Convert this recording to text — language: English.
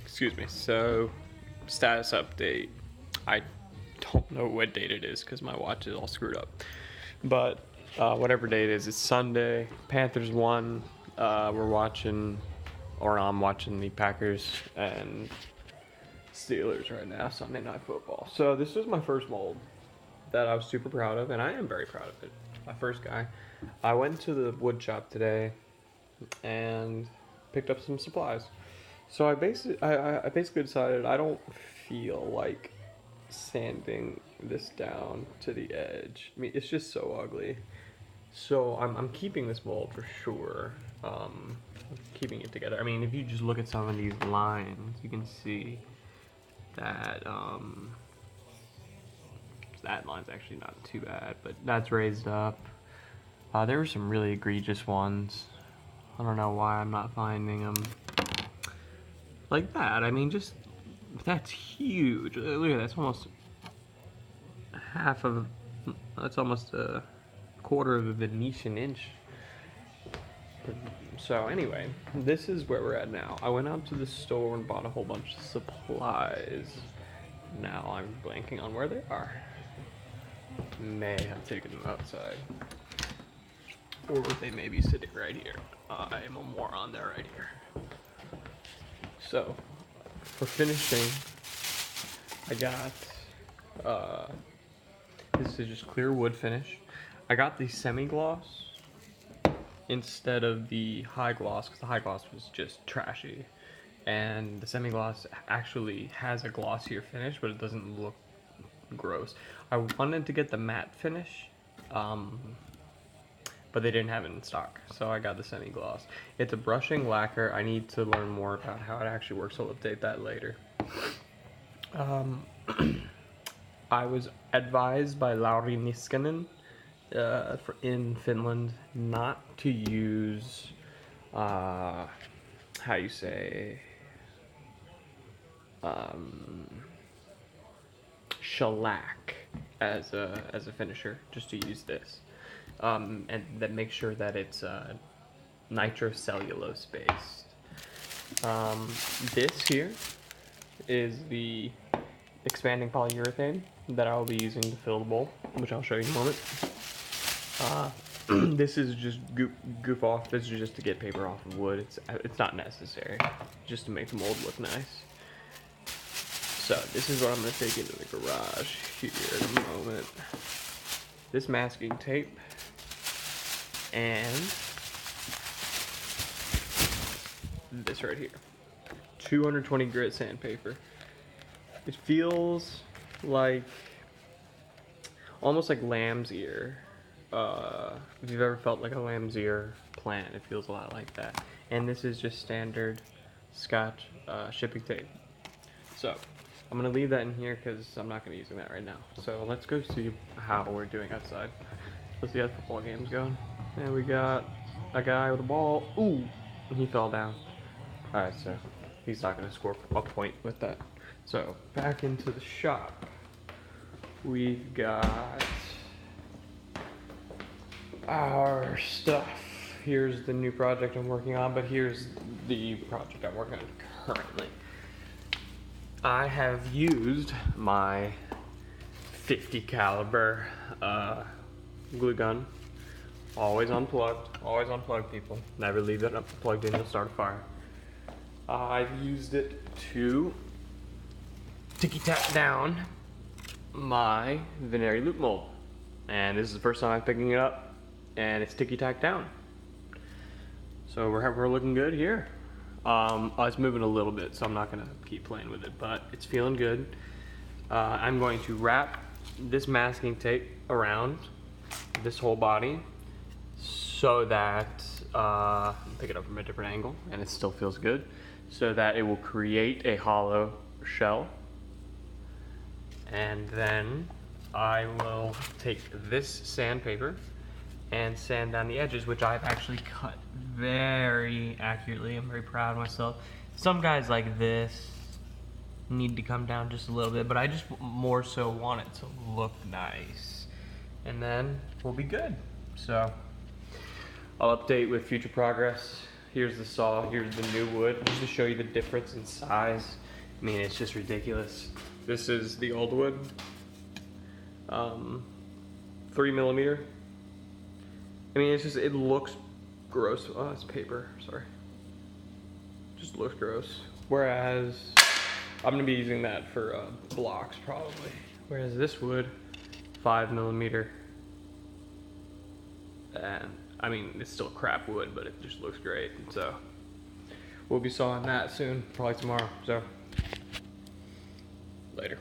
Excuse me. So, status update. I don't know what date it is because my watch is all screwed up. But whatever day it is, it's Sunday. Panthers won. I'm watching the Packers and Steelers right now, Sunday Night Football. So this was my first mold that I was super proud of, and I am very proud of it. My first guy. I went to the wood shop today and picked up some supplies. So I basically decided I don't feel like sanding this down to the edge. I mean, it's just so ugly. So I'm keeping this mold for sure. Keeping it together. I mean, if you just look at some of these lines, you can see that that line's actually not too bad, but that's raised up. There were some really egregious ones. I don't know why I'm not finding them like that. I mean, just that's huge. Look at that. That's almost that's almost a quarter of a Venetian inch. So anyway, this is where we're at now. I went out to the store and bought a whole bunch of supplies. Now I'm blanking on where they are. May have taken them outside. Or they may be sitting right here. I am a moron there right here. So, for finishing, I got, this is just clear wood finish. I got the semi-gloss instead of the high gloss, because the high gloss was just trashy. And the semi-gloss actually has a glossier finish, but it doesn't look gross. I wanted to get the matte finish, but they didn't have it in stock, so I got the semi-gloss. It's a brushing lacquer. I need to learn more about how it actually works. I'll update that later. I was advised by Lauri Niskanen in Finland not to use, how you say, shellac as a finisher, just to use this. And then make sure that it's nitrocellulose based. This here is the expanding polyurethane that I'll be using to fill the bowl, which I'll show you in a moment. This is just goof off. This is just to get paper off of wood. It's not necessary, just to make the mold look nice. So this is what I'm going to take into the garage here in a moment. This masking tape and this right here, 220 grit sandpaper. It feels like almost like lamb's ear. If you've ever felt like a lamb's ear plant, it feels a lot like that. And this is just standard Scotch shipping tape. So I'm gonna leave that in here because I'm not gonna be using that right now. So let's go see how we're doing outside. Let's see how the football game's going. And we got a guy with a ball. Ooh, he fell down. All right, so he's not gonna score a point with that. So back into the shop. We've got our stuff. Here's the new project I'm working on, but here's the project I'm working on currently. I have used my 50 caliber glue gun. Always unplugged. Always unplug, people. Never leave it plugged in to start a fire. I've used it to ticky-tack down my Veneri loop mold. And this is the first time I'm picking it up, and it's ticky-tack down. So we're looking good here. It's moving a little bit, so I'm not gonna keep playing with it, but it's feeling good. I'm going to wrap this masking tape around this whole body so that, pick it up from a different angle, and it still feels good, so that it will create a hollow shell. And then I will take this sandpaper and sand down the edges, which I've actually cut very accurately. I'm very proud of myself. Some guys like this need to come down just a little bit, but I just more so want it to look nice. And then we'll be good. So I'll update with future progress Here's the saw, here's the new wood, just to show you the difference in size. I mean, it's just ridiculous. This is the old wood, 3mm. I mean, it's just, it looks gross. Oh, it's paper, sorry. Just looks gross. Whereas, I'm gonna be using that for blocks probably. Whereas this wood, 5mm. And I mean, it's still crap wood, but it just looks great. So we'll be sawing that soon, probably tomorrow. So later.